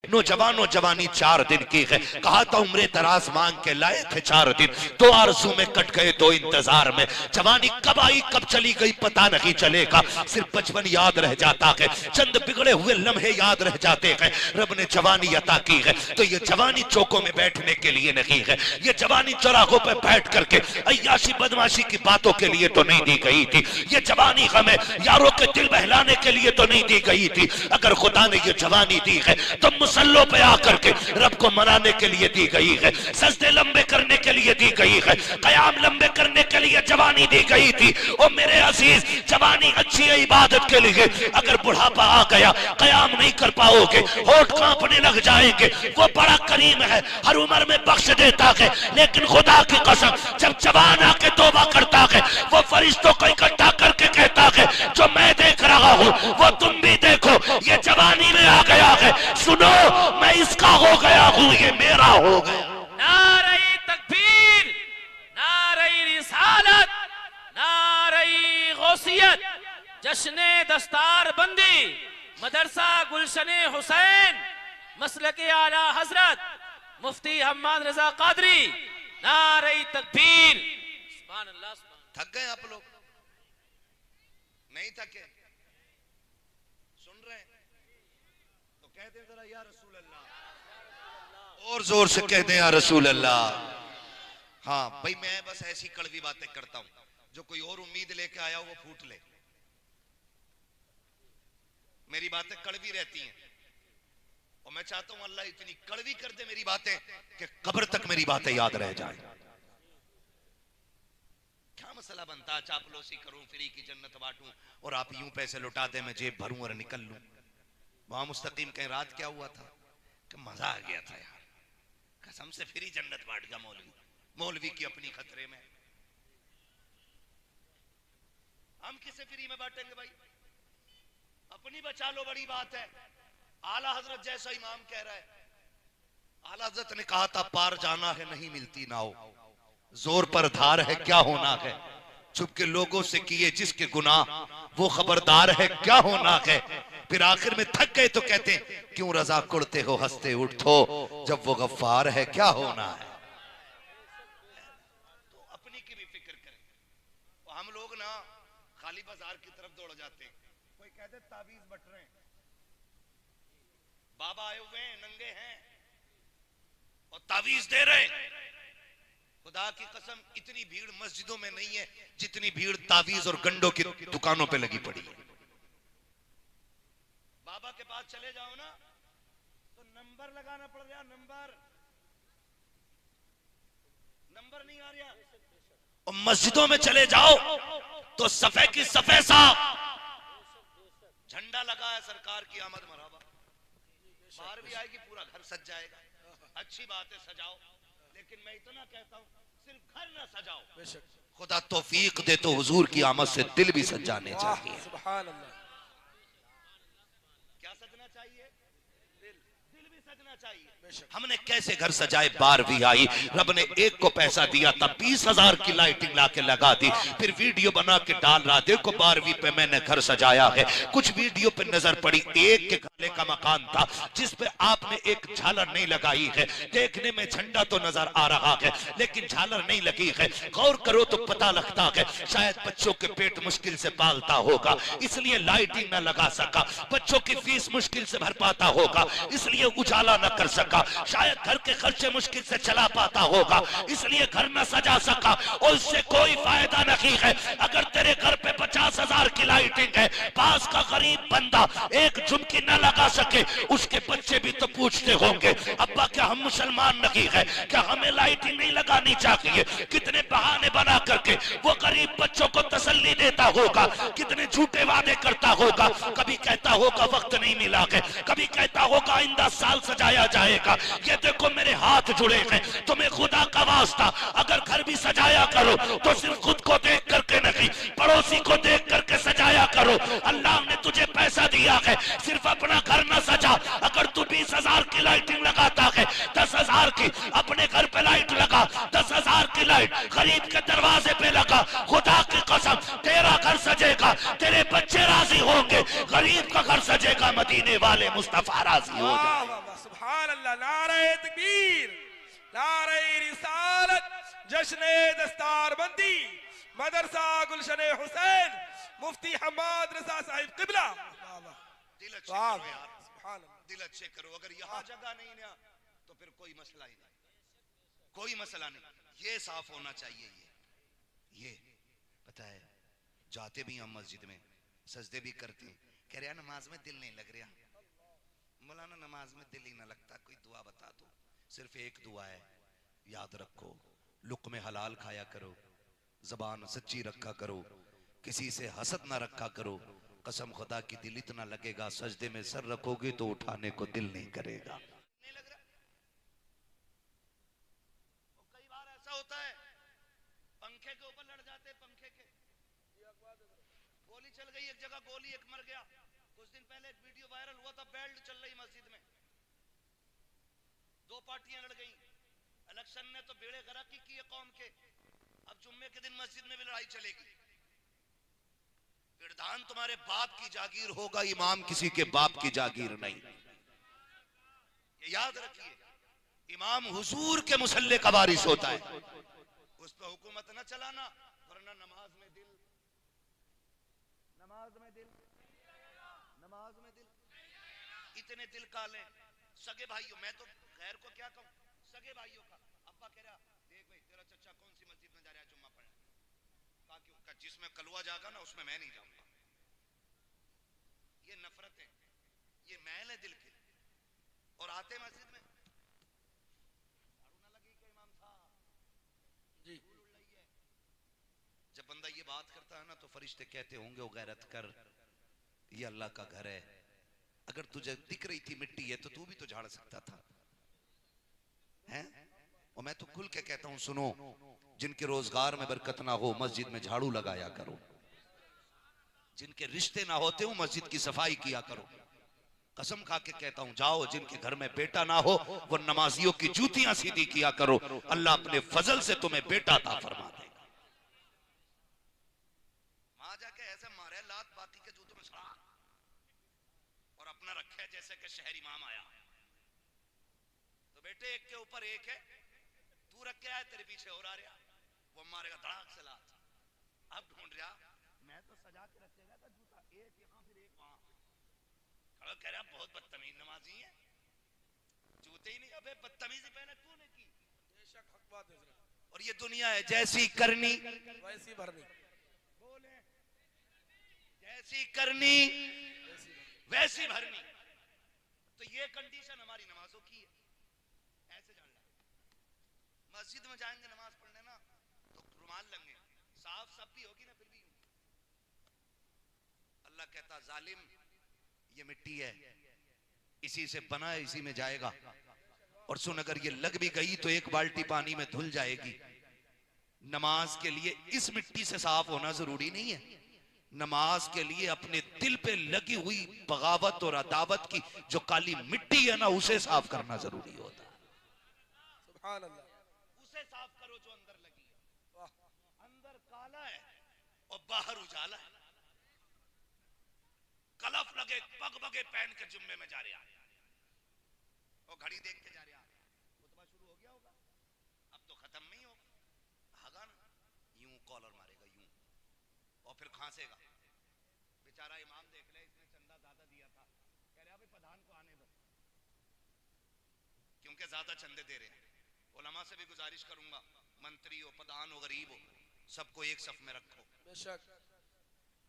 नौजवानों जवानी 4 दिन की है, कहा था उम्र दराज मांग के लाए थे 4 दिन, तो आरज़ू में कट गए, तो इंतजार में। जवानी कब आई कब चली गई पता नहीं चलेगा, सिर्फ बचपन याद रह जाता है, चंद बिगड़े हुए लम्हे याद रह जाते हैं। रब ने जवानी अता की है, तो ये जवानी चौकों में बैठने के लिए नहीं है, ये जवानी चौराहों पर बैठ करके अय्याशी बदमाशी की बातों के लिए तो नहीं दी गई थी, ये जवानी हमें यारों के दिल बहलाने के लिए तो नहीं दी गई थी। अगर खुदा ने ये जवानी दी है तो मुसल्लों पे आकर के रब को मनाने के लिए दी गई है, सजदे लंबे करने के लिए दी गई है, कयाम लंबे करने के लिए जवानी दी गई थी। ओ मेरे अजीज, जवानी अच्छी है इबादत के लिए, अगर बुढ़ापा आ गया कयाम नहीं कर पाओगे, होठ कांपने लग जाएंगे। वो बड़ा करीम है, हर उम्र में बख्श देता है, लेकिन खुदा की कसम जब जवान आके तौबा करता है, वो फरिश्तों को इकट्ठा करके कहता है जो मैं देख रहा हूँ वो तुम भी देखो, ये जवानी में आ गया है, सुनो मैं इसका हो गया हूँ, ये मेरा हो गया। नारे तकबीर, नारे रिसालत, नारे गौसियत, जश्ने दस्तार बंदी, मदरसा गुलशने हुसैन, मसलके आला हजरत मुफ्ती हम्माद रजा कादरी, नारे तकबीर। सुभान अल्लाह। थक गए आप लोग? नहीं थके? सुन रहे हैं तो कह दे जरा या रसूल अल्लाह, और जोर से कह दे या रसूल अल्लाह। हाँ भाई, मैं बस ऐसी कड़वी बातें करता हूं, जो कोई और उम्मीद लेके आया हो वो फूट ले। मेरी बातें कड़वी रहती हैं और मैं चाहता हूं अल्लाह इतनी कड़वी कर दे मेरी बातें कि कब्र तक मेरी बातें याद रह जाए। क्या मसला बनता है चापलूसी करूं, फ्री की जन्नत बांटूं और आप यूं पैसे लुटा दे, मैं जेब भरूं और निकल लूं। वहां मुस्तकीम कहीं रात क्या हुआ था कि मजा आ गया था यार, कसम से फ्री जन्नत बांट गया मौलवी, मौलवी की अपनी खतरे में। हम किसे फ्री में बांटेंगे भाई, अपनी बचा लो, बड़ी बात है। आला हजरत जैसा इमाम कह रहा है, आला हजरत ने कहा था पार जाना है नहीं मिलती नाव, जोर पर धार है क्या होना है, चुप के लोगों से किए जिसके गुनाह वो खबरदार है क्या होना है। फिर आखिर में थक गए तो कहते क्यों रजा कुड़ते हो हंसते उठो, जब वो गफ्फार है क्या होना है। तो अपनी की भी फिक्र करें। तो हम लोग ना खाली बाजार की तरफ दौड़ जाते हैं, कोई कहते ताबीज बट रहे हैं, बाबा आए हुए हैं, नंगे हैं और तावीज दे रहे हैं। खुदा की कसम इतनी भीड़ मस्जिदों में नहीं है जितनी भीड़ तावीज और गंडों की दुकानों पे लगी पड़ी है। बाबा के पास चले जाओ ना तो नंबर लगाना पड़ रहा, नंबर नहीं आ रहा। और मस्जिदों में चले जाओ तो सफे की सफे साफ झंडा लगा है सरकार की आमद मरहबा, बाहर भी आएगी पूरा घर सज जाएगा। अच्छी बात है सजाओ, लेकिन मैं इतना कहता हूं सिर्फ घर ना सजाओ, खुदा तौफीक दे तो हुजूर की आमद से दिल भी सज जाने चाहिए। सुभान अल्लाह। क्या सजना चाहिए? दिल भी सजना चाहिए। हमने कैसे घर सजाए, बार भी आई, रब ने एक को पैसा दिया था 20,000 की लाइटिंग लाके लगा दी, फिर वीडियो बना के डाल रहा, देखो 12वीं पे मैंने घर सजाया है। कुछ वीडियो पे नजर पड़ी, एक के खाने का मकान था जिसपे आपने एक झालर नहीं लगाई है, देखने में झंडा तो नजर आ रहा है लेकिन झालर नहीं लगी है। गौर करो तो पता लगता है शायद बच्चों के पेट मुश्किल से पालता होगा इसलिए लाइटिंग न लगा सका, बच्चों की फीस मुश्किल से भर पाता होगा इसलिए उजाला न कर सका, शायद घर के खर्चे मुश्किल से चला पाता होगा इसलिए घर न सजा सका। और इससे कोई फायदा नहीं है। अगर तेरे घर पे 50,000 की लाइटिंग है, पास का गरीब बंदा एक झुमकी न लगा सके, उसके बच्चे भी तो पूछते होंगे अब्बा क्या हम मुसलमान नहीं है, क्या हमें लाइटिंग नहीं लगानी चाहिए। कितने बहाने बना करके वो गरीब बच्चों को तसल्ली देता होगा, कितने झूठे वादे करता होगा। कभी कहता होगा वक्त नहीं मिला है, कभी कहता होगा आइंदा साल सजाया जाएगा। ये देखो मेरे हाथ जुड़े हैं, तुम्हें खुदा का वास्ता अगर घर भी सजाया करो तो सिर्फ खुद को देख करके नहीं, पड़ोसी को देख करके सजाया करो। अल्लाह ने तुझे पैसा दिया है, सिर्फ अपना घर न सजा। अगर तू 20,000 की लाइटिंग लगाता है, 10,000 की अपने घर पे लाइट लगा, 10,000 की लाइट गरीब के दरवाजे पे लगा, खुदा की कसम तेरा घर सजेगा, तेरे बच्चे राजी होंगे, गरीब का घर सजेगा, मदीने वाले मुस्तफा राजी हो जाएंगे। सुभान अल्लाह। नारे तकबीर, नारे रिसालत, जश्न दस्तार बंदी, मदरसा गुलशन हुसैन, मुफ्ती हमाद रजा साहिब किबला। दिल अच्छे करो यार, सुभान अल्लाह। दिल अच्छे करो। अगर यहाँ जगह नहीं ना तो फिर कोई मसला ही नहीं, कोई मसला नहीं। ये साफ होना चाहिए। ये पता है, जाते भी हम मस्जिद में, सजदे भी करते हैं, कह रहे नमाज में दिल नहीं लग रहा। मौलाना नमाज में दिल ही ना लगता, कोई दुआ बता दो। सिर्फ एक दुआ है, याद रखो, लुक़्मे हलाल खाया करो, जबान सच्ची रखा करो, किसी से हसद ना रखा करो। कसम खुदा की दिल इतना लगेगा, सजदे में सर रखोगे तो उठाने को दिल नहीं करेगा। नहीं लग रहा। कई बार ऐसा होता है, पंखे के ऊपर लड़ जाते, पंखे के, गोली चल गई एक जगह, गोली एक मर गया। कुछ दिन पहले एक वीडियो वायरल हुआ था, बेल्ट चल रही मस्जिद में, दो पार्टियां लड़ गई। इलेक्शन ने तो बेड़े गर्क ही किए कौम के। अब जुम्मे के दिन मस्जिद में भी लड़ाई चलेगी। विधान तुम्हारे बाप की जागीर होगा, इमाम किसी के बाप की जागीर नहीं। ये याद रखिए, इमाम हुजूर के मुसल्ले का वारिस होता है। उस पर हुकूमत न चलाना, वरना नमाज में दिल, नमाज में दिल, नमाज में दिल। इतने दिल काले सगे भाइयों, मैं तो गैर को क्या कहूं, सगे भाइयों का। अब्बा कह रहा, देख भाई तेरा चचा कौन सी मस्जिद में जा रहा है जुम्मा पढ़ने? कहा क्यों? का जिसमें कलवा जागा ना उसमें मैं नहीं जाऊंगा। ये नफरत है, ये मैल है दिल के। और आते मस्जिद में झाड़ू ना लगी कि इमाम साहब जी, जब बंदा ये बात करता है ना तो फरिश्ते कहते होंगे, ओ गैरत कर, ये अल्लाह का घर है। अगर तुझे दिख रही थी मिट्टी है तो तू भी तो झाड़ सकता था, हैं? और मैं तो खुल के कहता हूं, सुनो, जिनके रोजगार में बरकत ना हो मस्जिद में झाड़ू लगाया करो, जिनके रिश्ते ना होते हो मस्जिद की सफाई किया करो। कसम खा के कहता हूं, जाओ जिनके घर में बेटा ना हो वो नमाजियों की जूतियां सीधी किया करो, अल्लाह अपने फजल से तुम्हें बेटा अता फरमा देगा। वहां जाके ऐसे मारे लात बाकी के जूतों में सड़ा और अपना रखे जैसे कि शहर इमाम आया। तो बेटे एक के ऊपर एक है, तू रख के आया, तेरे पीछे और आ रहा, वो मारेगा धड़ाक से लात। अब ढूंढ रहा, मैं तो सजा के रखेगा था जूता, एक यहाँ फिर एक वहां। खड़ा कह रहा बहुत बदतमीज नमाजी है, जूते ही नहीं। अबे बदतमीजी पहले तूने की। बेशक हक बात है। और ये दुनिया है, जैसी करनी वैसी भरनी, बोले जैसी करनी वैसी भरनी। तो ये कंडीशन हमारी नमाजों की है। ऐसे जान लो, मस्जिद में जाएंगे नमाज पढ़ने ना तो रुमाल लेंगे, साफ सब भी होगी ना, फिर भी अल्लाह कहता जालिम ये मिट्टी है, इसी से बना है, इसी में जाएगा। और सुन, अगर ये लग भी गई तो एक बाल्टी पानी में धुल जाएगी। नमाज के लिए इस मिट्टी से साफ होना जरूरी नहीं है, नमाज के लिए अपने दिल पे लगी हुई बगावत और अदावत की जो काली मिट्टी है ना उसे साफ करना जरूरी होता है। सुभान अल्लाह। उसे साफ करो जो अंदर लगी है। अंदर काला है और बाहर उजाला है। कलफ लगे पग बगे पहन के जुम्मे में जा रहा है और घड़ी देख के जा रहा, खुतबा शुरू हो गया होगा, अब तो खत्म नहीं होगा, हागा ना, यूं कॉलर मारेगा यूं और फिर खांसेगा। बेचारा इमाम देख ले, इसने चंदा ज्यादा दिया था, कह रहा भाई प्रधान को आने दो क्योंकि ज्यादा चंदे दे रहे हैं। उलमा से भी गुजारिश करूंगा, मंत्री हो, प्रधान हो, गरीब हो, सबको एक सफ में रखो। बेशक।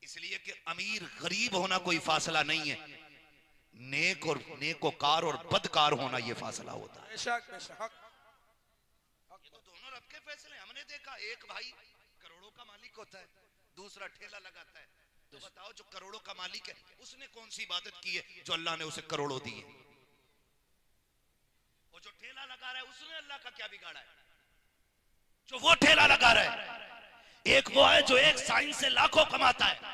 इसलिए कि अमीर गरीब होना कोई फासला नहीं है, नेक और नेकोकार और बदकार होना ये फासला होता है। बेशक बेशक हक। ये तो दोनों रब के फैसले। हमने देखा एक भाई करोड़ों का मालिक होता है, दूसरा ठेला लगाता है। तो बताओ जो करोड़ों का मालिक है उसने कौन सी इबादत की है जो अल्लाह ने उसे करोड़ों दिए? और जो ठेला लगा रहा है उसने अल्लाह का क्या बिगाड़ा है? जो वो ठेला लगा रहा है, एक वो है जो एक साइन से लाखों कमाता है,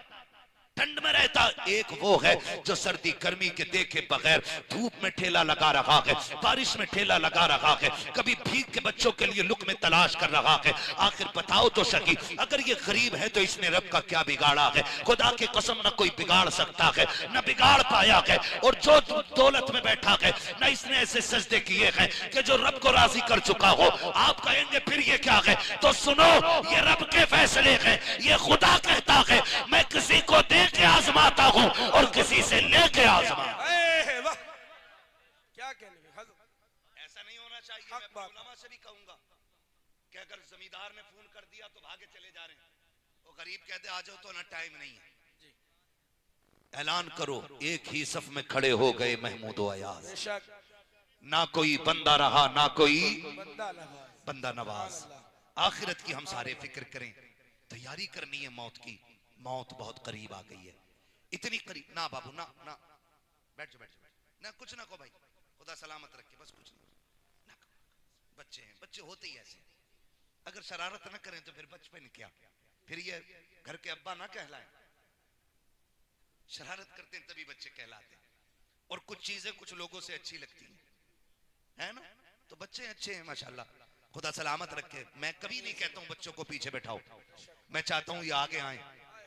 ठंड में रहता, एक वो है जो सर्दी गर्मी के देखे बगैर धूप में ठेला लगा रहा है, बारिश में ठेला लगा रहा है, कभी भीग के बच्चों के लिए लुक में तलाश कर रहा है। आखिर बताओ तो सही, अगर ये गरीब है तो इसने रब का क्या बिगाड़ा है? खुदा की कसम न कोई बिगाड़ सकता है, न बिगाड़ पाया है। और जो दौलत में बैठा है, न इसने ऐसे सजदे किए हैं कि जो रब को राजी कर चुका हो। आप कहेंगे फिर ये क्या है? तो सुनो, ये रब के फैसले हैं। ये खुदा कहता है मैं किसी को दे के आजमाता हूं और किसी से लेके आजमाता। वाह, क्या कहने में हजरत, ऐसा नहीं होना चाहिए। हक मैं बात। उलमा से भी कहूंगा कि अगर जमींदार ने फोन कर दिया तो भागे चले जा रहे हैं, वो गरीब कहते आ जाओ तो ना टाइम नहीं है। ऐलान करो, एक ही सफ में खड़े हो गए महमूद व अयाज। बेशक ना कोई बंदा रहा, ना कोई बंदा नवाज। बंदा नवाज। आखिरत की हम सारे फिक्र करें, तैयारी करनी है मौत की। मौत बहुत करीब आ गई है, इतनी करीब। ना बाबू ना ना, बैठ जाओ बैठ जाओ, ना कुछ ना को भाई, खुदा सलामत रखे, बस कुछ ना। बच्चे हैं, बच्चे होते ही ऐसे, अगर शरारत ना करें तो फिर बचपन क्या, फिर ये घर के अब्बा ना कहलाएं। शरारत करते हैं तभी बच्चे कहलाते हैं। और कुछ चीजें कुछ लोगों से अच्छी लगती हैं, है ना? तो बच्चे अच्छे हैं माशाल्लाह, खुदा सलामत रखे। मैं कभी नहीं कहता हूं बच्चों को पीछे बैठाओ, मैं चाहता हूं ये आगे आए,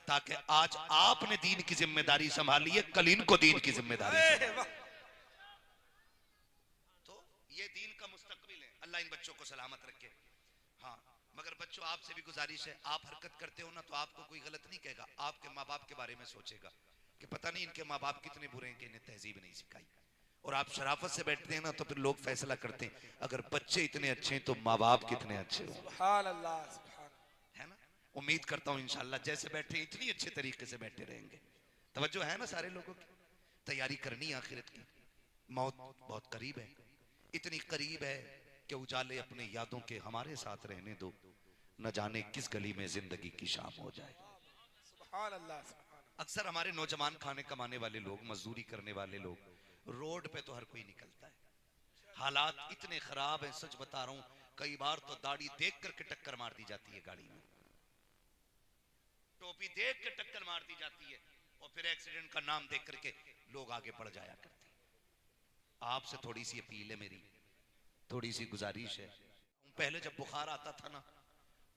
ताकि आज आपने दीन की जिम्मेदारी संभाली है, कल इनको दीन की जिम्मेदारी संभाली। तो ये दीन का मुस्तकबिल है, अल्लाह इन बच्चों को सलामत रखे। हाँ, मगर बच्चों आपसे भी गुजारिश है, आप हरकत करते हो ना तो आपको कोई गलत नहीं कहेगा, आपके माँ बाप के बारे में सोचेगा कि पता नहीं इनके माँ बाप कितने बुरे हैं कि इन्हें तहजीब नहीं सिखाई। और आप शराफत से बैठते हैं ना तो फिर लोग फैसला करते हैं, अगर बच्चे इतने अच्छे हैं तो माँ बाप कितने अच्छे हो। सुभान अल्लाह, सुभान। है ना? उम्मीद करता हूँ इंशाल्लाह जैसे बैठे इतनी अच्छे तरीके से बैठे रहेंगे। तवज्जो है ना सारे लोगों की? तैयारी करनी है आखिरत की। मौत बहुत करीब है, इतनी करीब है कि उजाले अपने यादों के हमारे साथ रहने दो, न जाने किस गली में जिंदगी की शाम हो जाए। सुभान अल्लाह, सुभान। अक्सर हमारे नौजवान खाने कमाने वाले लोग, मजदूरी करने वाले लोग, रोड पे तो हर कोई निकलता है, हालात इतने खराब हैं, सच बता रहा हूं, कई बार तो दाढ़ी देख करके टक्कर मार दी जाती है गाड़ी में, टोपी देख के टक्कर मार दी जाती है, और फिर एक्सीडेंट का नाम देख करके लोग आगे बढ़ जाया करते हैं। आपसे थोड़ी सी अपील है मेरी, थोड़ी सी गुजारिश है। पहले जब बुखार आता था ना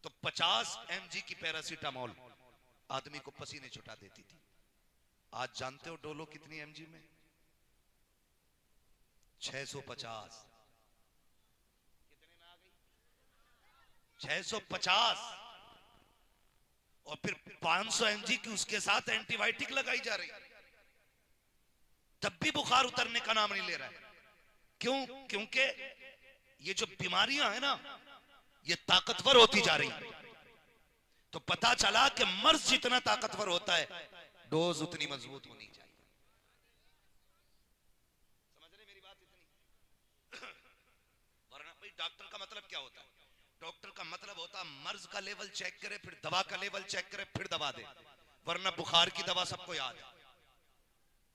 तो 50 mg की पैरासीटामोल आदमी को पसीने छुटा देती थी। आज जानते हो डोलो कितनी mg में? 650। कितने में आ गई? 650। और फिर 500 mg की उसके साथ एंटीबायोटिक लगाई जा रही, तब भी बुखार उतरने का नाम नहीं ले रहा है। क्यों? क्योंकि ये जो बीमारियां है ना ये ताकतवर होती जा रही है। तो पता चला कि मर्ज जितना ताकतवर होता है डोज उतनी मजबूत होनी चाहिए। समझ रहे मेरी बात? इतनी वरना भाई डॉक्टर का मतलब क्या होता है? डॉक्टर का मतलब होता है मर्ज का लेवल चेक करे, फिर दवा का लेवल चेक करे, फिर दवा दे। वरना बुखार की दवा सबको याद है,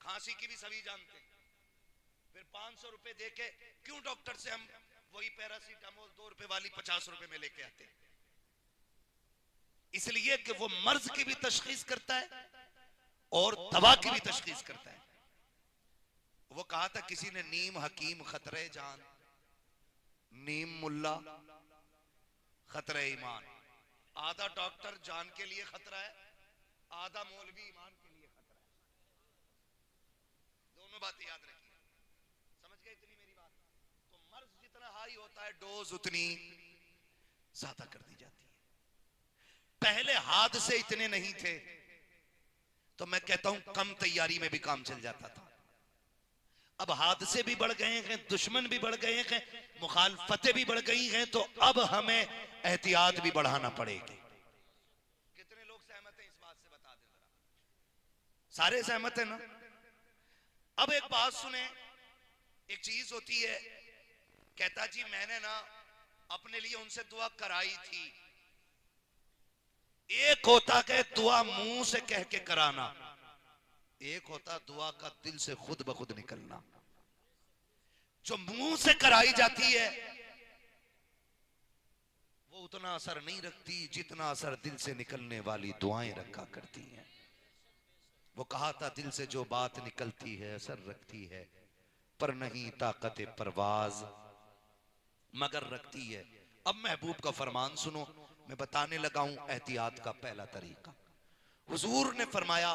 खांसी की भी सभी जानते हैं। फिर 500 रुपए देके क्यों डॉक्टर से हम वही पैरासीटामोल 2 रुपए वाली 50 रुपए में लेके आते हैं? इसलिए कि वो मर्ज की भी तशखीस करता है और दवा की भी तशखीस करता है। वो कहा था किसी ने, नीम हकीम खतरे जान, नीम मुल्ला खतरे ईमान। आधा डॉक्टर जान के लिए खतरा है, आधा मौलवी ईमान के लिए खतरा है। दोनों बातें याद रखिए, समझ गए इतनी मेरी बात? तो मर्ज जितना हाई होता है डोज उतनी ज्यादा कर दी जाती है। पहले हादसे इतने नहीं थे तो मैं कहता हूं कम तैयारी में भी काम चल जाता था। अब हादसे भी बढ़ गए हैं, दुश्मन भी बढ़ गए हैं, मुखालफतें भी बढ़ गई हैं, तो अब हमें एहतियात भी बढ़ाना पड़ेगी। कितने लोग सहमत हैं इस बात से? बता दें जरा। सारे सहमत हैं ना? अब एक बात सुने, एक चीज होती है, कहता जी मैंने ना अपने लिए उनसे दुआ कराई थी। एक होता है दुआ मुंह से कह के कराना, एक होता दुआ का दिल से खुद ब खुद निकलना। जो मुंह से कराई जाती है वो उतना असर नहीं रखती जितना असर दिल से निकलने वाली दुआएं रखा करती हैं। वो कहा था दिल से जो बात निकलती है असर रखती है, पर नहीं ताकत परवाज मगर रखती है। अब महबूब का फरमान सुनो, मैं बताने लगा हूं एहतियात का पहला तरीका। हुजूर ने फरमाया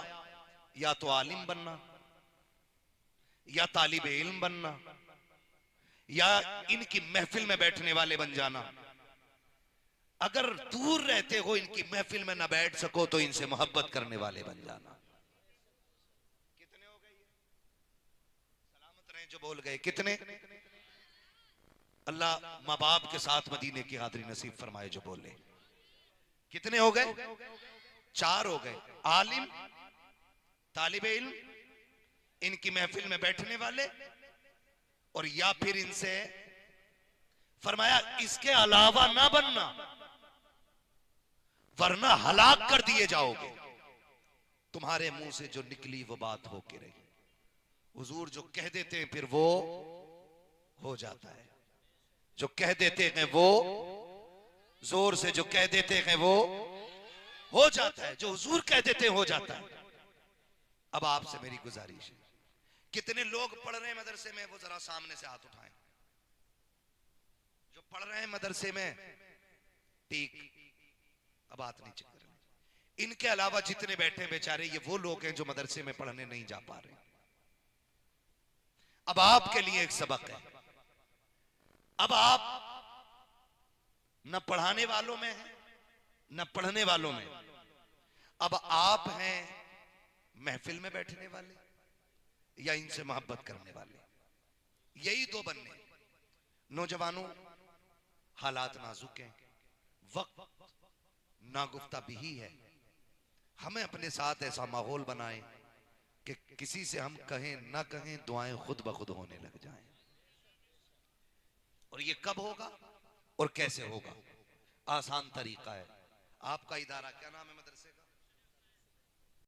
या तो आलिम बनना, या तालिब इल्म बनना, या इनकी महफिल में बैठने वाले बन जाना। अगर दूर रहते हो, इनकी महफिल में ना बैठ सको, तो इनसे मोहब्बत करने वाले बन जाना। कितने हो गए? सलामत रहे जो बोल गए। कितने? अल्लाह माँ बाप के साथ मदीने की हाजिरी नसीब फरमाए जो बोले। कितने हो गए? 4 हो गए। आलिम, तालिबे इल्म, इनकी महफिल में बैठने वाले, और या फिर इनसे फरमाया इसके अलावा ना बनना, वरना हलाक कर दिए जाओगे। तुम्हारे मुंह से जो निकली वो बात होके रही। हुजूर जो कह देते हैं फिर वो हो जाता है, जो कह देते हैं वो जोर से जो कह देते हैं वो हो जाता है, जो हुजूर कह देते हैं हो जाता है। अब आपसे मेरी गुजारिश है, कितने लोग पढ़ रहे हैं मदरसे में, वो जरा सामने से हाथ उठाएं। जो पढ़ रहे हैं मदरसे में, ठीक, अब हाथ नीचे कर लें। इनके अलावा जितने बैठे बेचारे, ये वो लोग हैं जो मदरसे में पढ़ने नहीं जा पा रहे। अब आपके लिए एक सबक है। अब आप न पढ़ाने वालों में हैं न पढ़ने वालों में, अब आप हैं महफिल में बैठने वाले या इनसे मोहब्बत करने वाले। यही दो बनने। नौजवानों, हालात नाजुक हैं, वक्त नागुफ्ता भी ही है। हमें अपने साथ ऐसा माहौल बनाएं कि किसी से हम कहें ना कहें, दुआएं खुद ब खुद होने लग जाएं। और ये कब होगा और कैसे होगा? आसान तरीका है। आपका इदारा क्या नाम है?